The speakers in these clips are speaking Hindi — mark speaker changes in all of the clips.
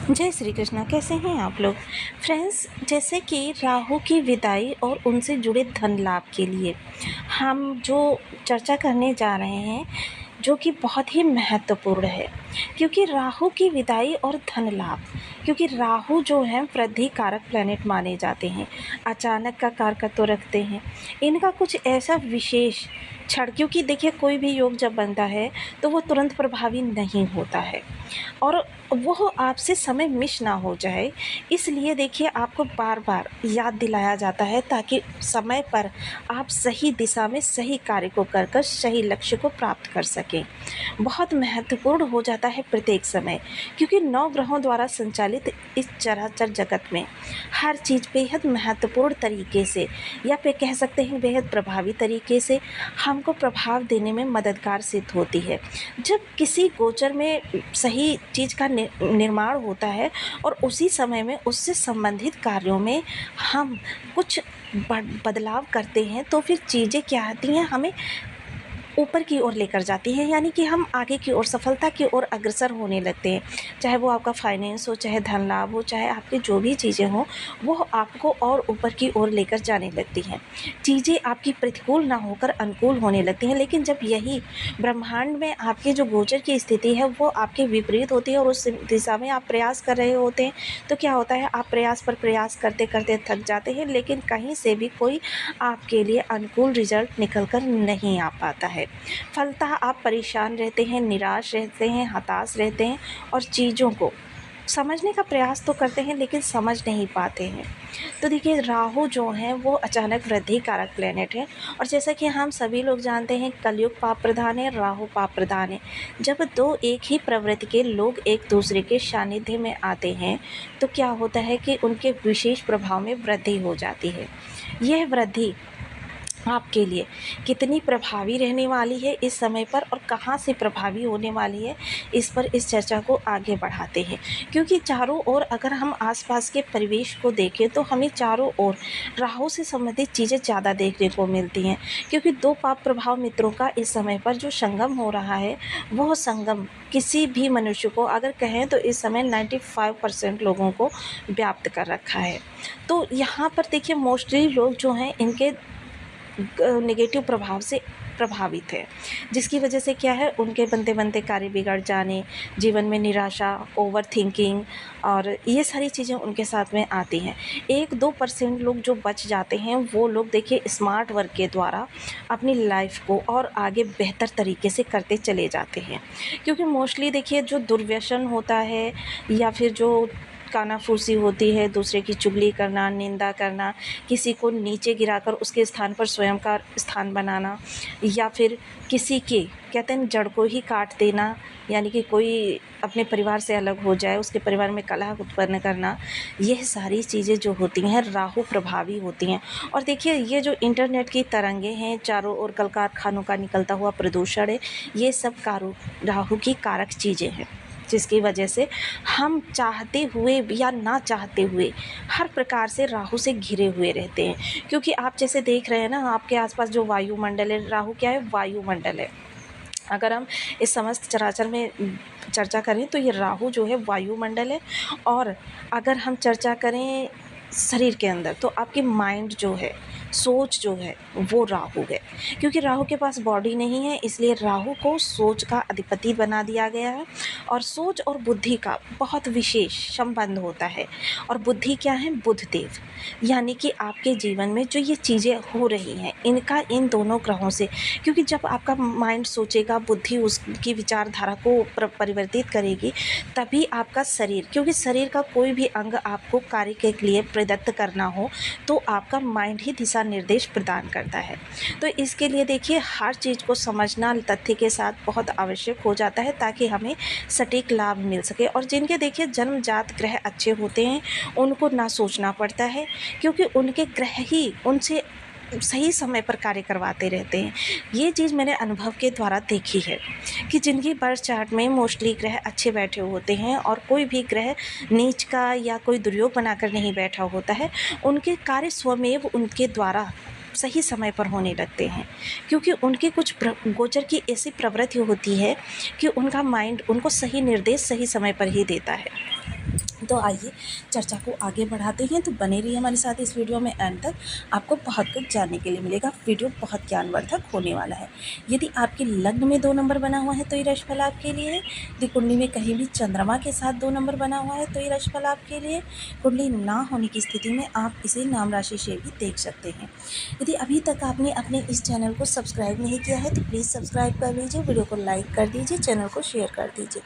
Speaker 1: जय श्री कृष्णा। कैसे हैं आप लोग फ्रेंड्स। जैसे कि राहु की विदाई और उनसे जुड़े धन लाभ के लिए हम जो चर्चा करने जा रहे हैं, जो कि बहुत ही महत्वपूर्ण है, क्योंकि राहु की विदाई और धन लाभ, क्योंकि राहु जो है वृद्धि कारक प्लैनेट माने जाते हैं, अचानक का कारकत्व रखते हैं। इनका कुछ ऐसा विशेष क्षण, क्योंकि देखिए कोई भी योग जब बनता है तो वो तुरंत प्रभावी नहीं होता है, और वो आपसे समय मिस ना हो जाए, इसलिए देखिए आपको बार बार याद दिलाया जाता है, ताकि समय पर आप सही दिशा में सही कार्य को कर कर सही लक्ष्य को प्राप्त कर सकें। बहुत महत्वपूर्ण हो जाता है प्रत्येक समय, क्योंकि 9 ग्रहों द्वारा संचालित इस चराचर जगत में हर चीज़ बेहद महत्वपूर्ण तरीके से, या फिर कह सकते हैं बेहद प्रभावी तरीके से हमको प्रभाव देने में मददगार सिद्ध होती है। जब किसी गोचर में सही चीज़ का निर्माण होता है और उसी समय में उससे संबंधित कार्यों में हम कुछ बदलाव करते हैं, तो फिर चीज़ें क्या आती हैं, हमें ऊपर की ओर लेकर जाती हैं, यानी कि हम आगे की ओर सफलता की ओर अग्रसर होने लगते हैं। चाहे वो आपका फाइनेंस हो, चाहे धन लाभ हो, चाहे आपकी जो भी चीज़ें हों, वो आपको और ऊपर की ओर लेकर जाने लगती हैं। चीज़ें आपकी प्रतिकूल ना होकर अनुकूल होने लगती हैं। लेकिन जब यही ब्रह्मांड में आपके जो गोचर की स्थिति है वो आपके विपरीत होती है और उस दिशा में आप प्रयास कर रहे होते हैं, तो क्या होता है, आप प्रयास पर प्रयास करते करते थक जाते हैं, लेकिन कहीं से भी कोई आपके लिए अनुकूल रिजल्ट निकल कर नहीं आ पाता है। फलतः आप परेशान रहते हैं, निराश रहते हैं, हताश रहते हैं, और चीज़ों को समझने का प्रयास तो करते हैं लेकिन समझ नहीं पाते हैं। तो देखिए राहु जो हैं वो अचानक वृद्धि कारक प्लैनेट है, और जैसा कि हम सभी लोग जानते हैं कलयुग पाप प्रधान है, राहु पाप प्रधान है। जब दो एक ही प्रवृत्ति के लोग एक दूसरे के सानिध्य में आते हैं, तो क्या होता है कि उनके विशेष प्रभाव में वृद्धि हो जाती है। यह वृद्धि आपके लिए कितनी प्रभावी रहने वाली है इस समय पर, और कहाँ से प्रभावी होने वाली है, इस पर इस चर्चा को आगे बढ़ाते हैं। क्योंकि चारों ओर अगर हम आसपास के परिवेश को देखें तो हमें चारों ओर राहु से संबंधित चीज़ें ज़्यादा देखने को मिलती हैं, क्योंकि दो पाप प्रभाव मित्रों का इस समय पर जो संगम हो रहा है, वह संगम किसी भी मनुष्य को अगर कहें तो इस समय 95% लोगों को व्याप्त कर रखा है। तो यहाँ पर देखिए मोस्टली लोग जो हैं इनके नेगेटिव प्रभाव से प्रभावित है, जिसकी वजह से क्या है, उनके बनते बनते कार्य बिगड़ जाने, जीवन में निराशा, ओवर थिंकिंग, और ये सारी चीज़ें उनके साथ में आती हैं। 1-2% लोग जो बच जाते हैं, वो लोग देखिए स्मार्ट वर्क के द्वारा अपनी लाइफ को और आगे बेहतर तरीके से करते चले जाते हैं। क्योंकि मोस्टली देखिए जो दुर्व्यसन होता है, या फिर जो कानाफूसी होती है, दूसरे की चुगली करना, निंदा करना, किसी को नीचे गिराकर उसके स्थान पर स्वयं का स्थान बनाना, या फिर किसी के कहते हैं जड़ को ही काट देना, यानी कि कोई अपने परिवार से अलग हो जाए, उसके परिवार में कलह उत्पन्न करना, यह सारी चीज़ें जो होती हैं राहु प्रभावी होती हैं। और देखिए ये जो इंटरनेट की तरंगे हैं, चारों ओर कल कारखानों का निकलता हुआ प्रदूषण है, ये सब राहु की कारक चीज़ें हैं, जिसकी वजह से हम चाहते हुए या ना चाहते हुए हर प्रकार से राहु से घिरे हुए रहते हैं। क्योंकि आप जैसे देख रहे हैं ना, आपके आसपास जो वायुमंडल है, राहु क्या है, वायुमंडल है। अगर हम इस समस्त चराचर में चर्चा करें तो ये राहु जो है वायुमंडल है। और अगर हम चर्चा करें शरीर के अंदर, तो आपकी माइंड जो है, सोच जो है, वो राहु है। क्योंकि राहु के पास बॉडी नहीं है, इसलिए राहु को सोच का अधिपति बना दिया गया है। और सोच और बुद्धि का बहुत विशेष संबंध होता है। और बुद्धि क्या है, बुध देव, यानी कि आपके जीवन में जो ये चीज़ें हो रही हैं, इनका इन दोनों ग्रहों से, क्योंकि जब आपका माइंड सोचेगा, बुद्धि उसकी विचारधारा को परिवर्तित करेगी, तभी आपका शरीर, क्योंकि शरीर का कोई भी अंग आपको कार्य के लिए प्रदत्त करना हो तो आपका माइंड ही दिशा निर्देश प्रदान करता है। तो इसके लिए देखिए हर चीज़ को समझना तथ्य के साथ बहुत आवश्यक हो जाता है, ताकि हमें सटीक लाभ मिल सके। और जिनके देखिए जन्मजात ग्रह अच्छे होते हैं, उनको ना सोचना पड़ता है, क्योंकि उनके ग्रह ही उनसे सही समय पर कार्य करवाते रहते हैं। ये चीज़ मैंने अनुभव के द्वारा देखी है कि जिनकी बर्थ चार्ट में मोस्टली ग्रह अच्छे बैठे होते हैं, और कोई भी ग्रह नीच का या कोई दुर्योग बनाकर नहीं बैठा होता है, उनके कार्य स्वमेव उनके द्वारा सही समय पर होने लगते हैं। क्योंकि उनके कुछ गोचर की ऐसी प्रवृत्ति होती है कि उनका माइंड उनको सही निर्देश सही समय पर ही देता है। तो आइए चर्चा को आगे बढ़ाते हैं। तो बने रहिए हमारे साथ इस वीडियो में एंड तक, आपको बहुत कुछ जानने के लिए मिलेगा। वीडियो बहुत ज्ञानवर्धक होने वाला है। यदि आपके लग्न में 2 नंबर बना हुआ है तो ये राशिफल आपके लिए है। यदि कुंडली में कहीं भी चंद्रमा के साथ 2 नंबर बना हुआ है तो ये राशिफल आपके लिए। कुंडली ना होने की स्थिति में आप इसे नाम राशि से भी देख सकते हैं। यदि अभी तक आपने अपने इस चैनल को सब्सक्राइब नहीं किया है तो प्लीज़ सब्सक्राइब कर लीजिए, वीडियो को लाइक कर दीजिए, चैनल को शेयर कर दीजिए।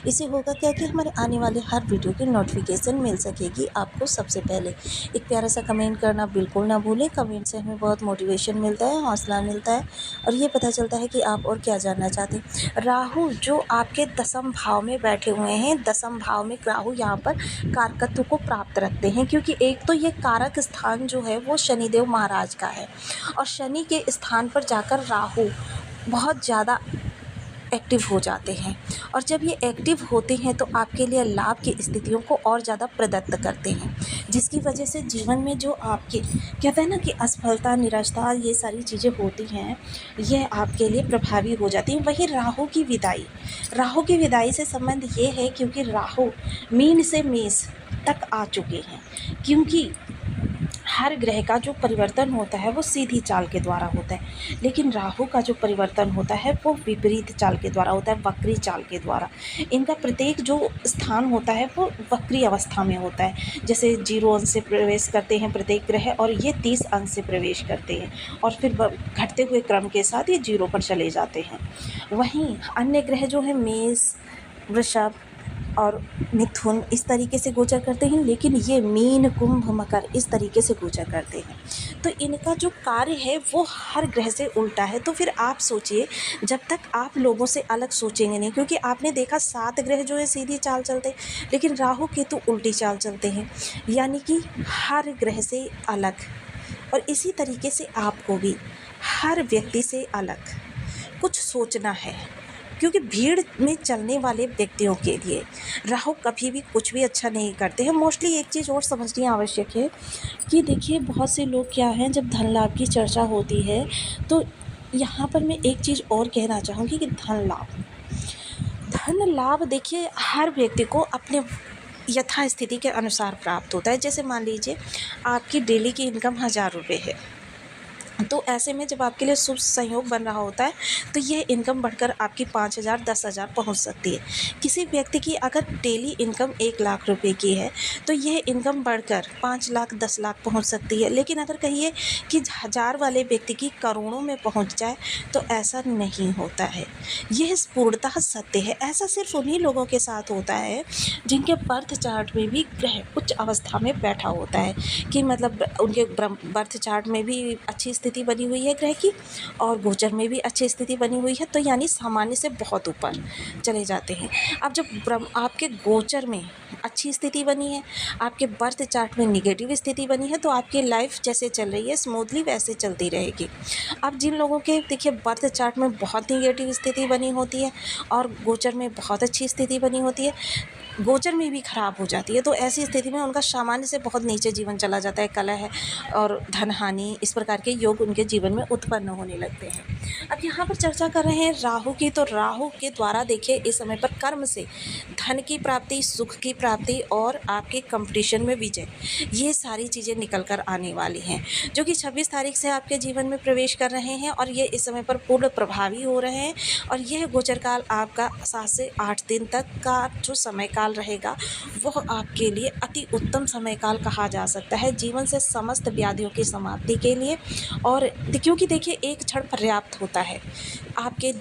Speaker 1: इससे होगा क्या कि हमारे आने वाले हर वीडियो की नोटिफिकेशन मिल सकेगी आपको सबसे पहले। एक प्यारा सा कमेंट करना बिल्कुल ना भूलें। कमेंट से हमें बहुत मोटिवेशन मिलता है, हौसला मिलता है और ये पता चलता है कि आप और क्या जानना चाहते हैं। राहु जो आपके दसम भाव में बैठे हुए हैं, दसम भाव में राहु यहाँ पर कारकत्व को प्राप्त रखते हैं, क्योंकि एक तो ये कारक स्थान जो है वो शनिदेव महाराज का है और शनि के स्थान पर जाकर राहु बहुत ज़्यादा एक्टिव हो जाते हैं। और जब ये एक्टिव होते हैं तो आपके लिए लाभ की स्थितियों को और ज़्यादा प्रदत्त करते हैं, जिसकी वजह से जीवन में जो आपके कहते हैं ना कि असफलता, निराशा, ये सारी चीज़ें होती हैं, यह आपके लिए प्रभावी हो जाती हैं। वहीं राहु की विदाई से संबंध ये है क्योंकि राहु मीन से मेष तक आ चुके हैं। क्योंकि हर ग्रह का जो परिवर्तन होता है वो सीधी चाल के द्वारा होता है, लेकिन राहु का जो परिवर्तन होता है वो विपरीत चाल के द्वारा होता है, वक्री चाल के द्वारा। इनका प्रत्येक जो स्थान होता है वो वक्री अवस्था में होता है। जैसे 0 अंश से प्रवेश करते हैं प्रत्येक ग्रह और ये 30 अंश से प्रवेश करते हैं और फिर घटते हुए क्रम के साथ ये 0 पर चले जाते हैं। वहीं अन्य ग्रह जो है मेष, वृषभ और मिथुन इस तरीके से गोचर करते हैं, लेकिन ये मीन, कुंभ, मकर इस तरीके से गोचर करते हैं। तो इनका जो कार्य है वो हर ग्रह से उल्टा है। तो फिर आप सोचिए, जब तक आप लोगों से अलग सोचेंगे नहीं, क्योंकि आपने देखा 7 ग्रह जो है सीधी चाल चलते हैं, लेकिन राहु केतु उल्टी चाल चलते हैं, यानी कि हर ग्रह से अलग। और इसी तरीके से आपको भी हर व्यक्ति से अलग कुछ सोचना है, क्योंकि भीड़ में चलने वाले व्यक्तियों के लिए राहु कभी भी कुछ भी अच्छा नहीं करते हैं। मोस्टली एक चीज़ और समझनी आवश्यक है कि देखिए, बहुत से लोग क्या हैं, जब धन लाभ की चर्चा होती है तो यहाँ पर मैं एक चीज़ और कहना चाहूँगी कि धन लाभ देखिए हर व्यक्ति को अपने यथास्थिति के अनुसार प्राप्त होता है। जैसे मान लीजिए आपकी डेली की इनकम 1000 रुपये है, तो ऐसे में जब आपके लिए शुभ संयोग बन रहा होता है तो ये इनकम बढ़कर आपकी 5000, 10,000 पहुँच सकती है। किसी व्यक्ति की अगर डेली इनकम 1 लाख रुपए की है तो यह इनकम बढ़कर 5 लाख, 10 लाख पहुँच सकती है। लेकिन अगर कहिए कि 1000 वाले व्यक्ति की करोड़ों में पहुँच जाए तो ऐसा नहीं होता है। यह पूर्णतः सत्य है। ऐसा सिर्फ उन्हीं लोगों के साथ होता है जिनके बर्थ चार्ट में भी ग्रह उच्च अवस्था में बैठा होता है, कि मतलब उनके बर्थ चार्ट में भी अच्छी स्थिति बनी हुई है ग्रह की और गोचर में भी अच्छी स्थिति बनी हुई है, तो यानी सामान्य से बहुत ऊपर चले जाते हैं। अब जब आपके गोचर में अच्छी स्थिति बनी है, आपके बर्थ चार्ट में निगेटिव स्थिति बनी है, तो आपकी लाइफ जैसे चल रही है स्मूथली वैसे चलती रहेगी। अब जिन लोगों के देखिए बर्थ चार्ट में बहुत निगेटिव स्थिति बनी होती है और गोचर में बहुत अच्छी स्थिति बनी होती है, गोचर में भी खराब हो जाती है, तो ऐसी स्थिति में उनका सामान्य से बहुत नीचे जीवन चला जाता है। कलह और धन हानि इस प्रकार के योग उनके जीवन में उत्पन्न होने लगते हैं। अब यहाँ पर चर्चा कर रहे हैं राहु की, तो राहु के द्वारा देखिए इस समय पर कर्म से धन की प्राप्ति, सुख की प्राप्ति और आपके कंपटीशन में विजय, ये सारी चीज़ें निकल कर आने वाली हैं, जो कि 26 तारीख से आपके जीवन में प्रवेश कर रहे हैं और ये इस समय पर पूर्ण प्रभावी हो रहे हैं। और यह गोचर काल आपका 7 से 8 दिन तक का जो समय काल रहेगा वह आपके लिए अति उत्तम समय काल कहा जा सकता है, जीवन से समस्त व्याधियों की समाप्ति के लिए। और क्योंकि देखिए एक क्षण पर्याप्त होता है आपके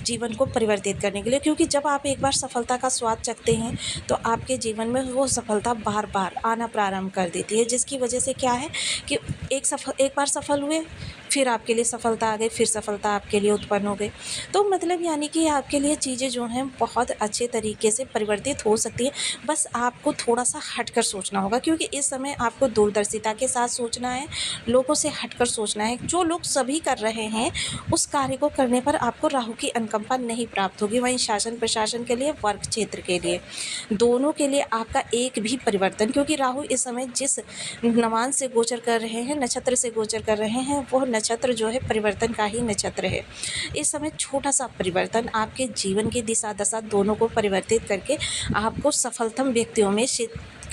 Speaker 1: जीवन को परिवर्तित करने के लिए, क्योंकि जब आप एक बार सफलता का स्वाद चखते हैं तो आपके जीवन में वो सफलता बार बार आना प्रारंभ कर देती है, जिसकी वजह से क्या है कि एक बार सफल हुए, फिर आपके लिए सफलता आ गई, फिर सफलता आपके लिए उत्पन्न हो गई। तो मतलब यानी कि आपके लिए चीज़ें जो हैं बहुत अच्छे तरीके से परिवर्तित हो सकती है। बस आपको थोड़ा सा हटकर सोचना होगा, क्योंकि इस समय आपको दूरदर्शिता के साथ सोचना है, लोगों से हटकर सोचना है। जो लोग सभी कर रहे हैं उस कार्य को करने पर आपको राहु की अनुकंपा नहीं प्राप्त होगी। वहीं शासन प्रशासन के लिए, वर्क क्षेत्र के लिए, दोनों के लिए आपका एक भी परिवर्तन, क्योंकि राहु इस समय जिस नवांश से गोचर कर रहे हैं, नक्षत्र से गोचर कर रहे हैं, वह नक्षत्र जो है परिवर्तन का ही नक्षत्र है। इस समय छोटा-सा परिवर्तन आपके जीवन की दिशा-दशा दोनों को परिवर्तित करके आपको सफलतम व्यक्तियों में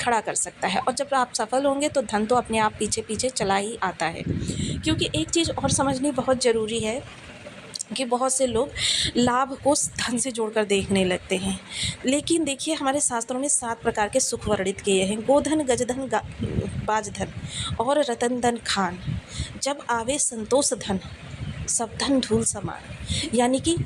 Speaker 1: खड़ा कर सकता है। और जब आप सफल होंगे तो धन तो अपने आप पीछे-पीछे चला ही आता है। क्योंकि एक चीज़ और समझनी बहुत ज़रूरी है कि बहुत से लोग लाभ को धन से जोड़कर देखने लगते हैं। लेकिन देखिए, हमारे शास्त्रों में 7 प्रकार के सुख वर्णित किए हैं। गोधन, गजधन, बाजधन और रतन धन खान। जब आवे संतोष धन, सब धन धूल समान। यानी कि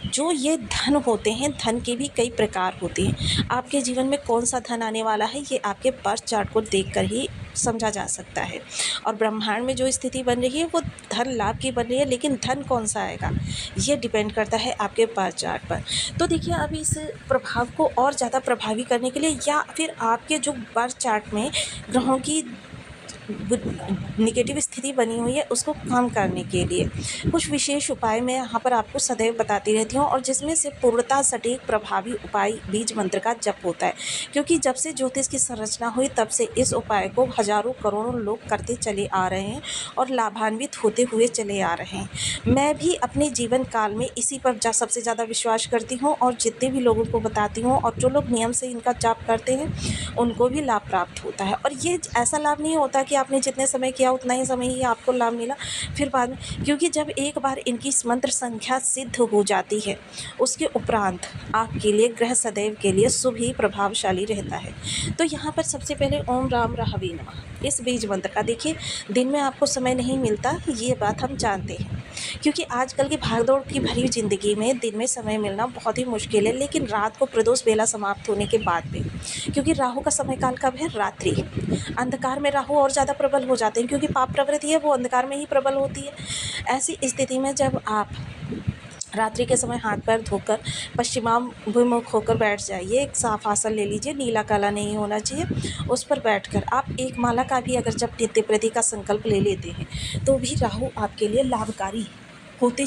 Speaker 1: जो ये धन होते हैं, धन के भी कई प्रकार होते हैं। आपके जीवन में कौन सा धन आने वाला है, ये आपके बर्थ चार्ट को देखकर ही समझा जा सकता है। और ब्रह्मांड में जो स्थिति बन रही है वो धन लाभ की बन रही है, लेकिन धन कौन सा आएगा ये डिपेंड करता है आपके बर्थ चार्ट पर। तो देखिए, अब इस प्रभाव को और ज़्यादा प्रभावी करने के लिए या फिर आपके जो बर्थ चार्ट में ग्रहों की नेगेटिव स्थिति बनी हुई है उसको कम करने के लिए कुछ विशेष उपाय मैं यहाँ पर आपको सदैव बताती रहती हूँ, और जिसमें से पूर्णतः सटीक प्रभावी उपाय बीज मंत्र का जप होता है। क्योंकि जब से ज्योतिष की संरचना हुई तब से इस उपाय को हजारों करोड़ों लोग करते चले आ रहे हैं और लाभान्वित होते हुए चले आ रहे हैं। मैं भी अपने जीवन काल में इसी पर सबसे ज़्यादा विश्वास करती हूँ और जितने भी लोगों को बताती हूँ, और जो लोग नियम से इनका जाप करते हैं उनको भी लाभ प्राप्त होता है। और ये ऐसा लाभ नहीं होता कि आपने जितने समय किया उतना ही समय ही आपको लाभ मिला फिर बाद में, क्योंकि जब एक बार इनकी मंत्र संख्या सिद्ध हो जाती है उसके उपरांत आपके लिए ग्रह सदैव के लिए शुभ ही प्रभावशाली रहता है। तो यहाँ पर सबसे पहले ओम राम रहवे नमः इस बीज मंत्र का, देखिए दिन में आपको समय नहीं मिलता, ये बात हम जानते हैं, क्योंकि आजकल की भागदौड़ की भरी ज़िंदगी में दिन में समय मिलना बहुत ही मुश्किल है। लेकिन रात को प्रदोष बेला समाप्त होने के बाद में, क्योंकि राहु का समय काल कब है? रात्रि। अंधकार में राहु और ज़्यादा प्रबल हो जाते हैं, क्योंकि पाप प्रवृत्ति है वो अंधकार में ही प्रबल होती है। ऐसी स्थिति में जब आप रात्रि के समय हाथ पैर धोकर पश्चिमाभिमुख होकर बैठ जाइए, एक साफ आसन ले लीजिए, नीला काला नहीं होना चाहिए, उस पर बैठकर आप एक माला का भी अगर जब नित्य प्रति का संकल्प ले लेते हैं तो भी राहु आपके लिए लाभकारी होते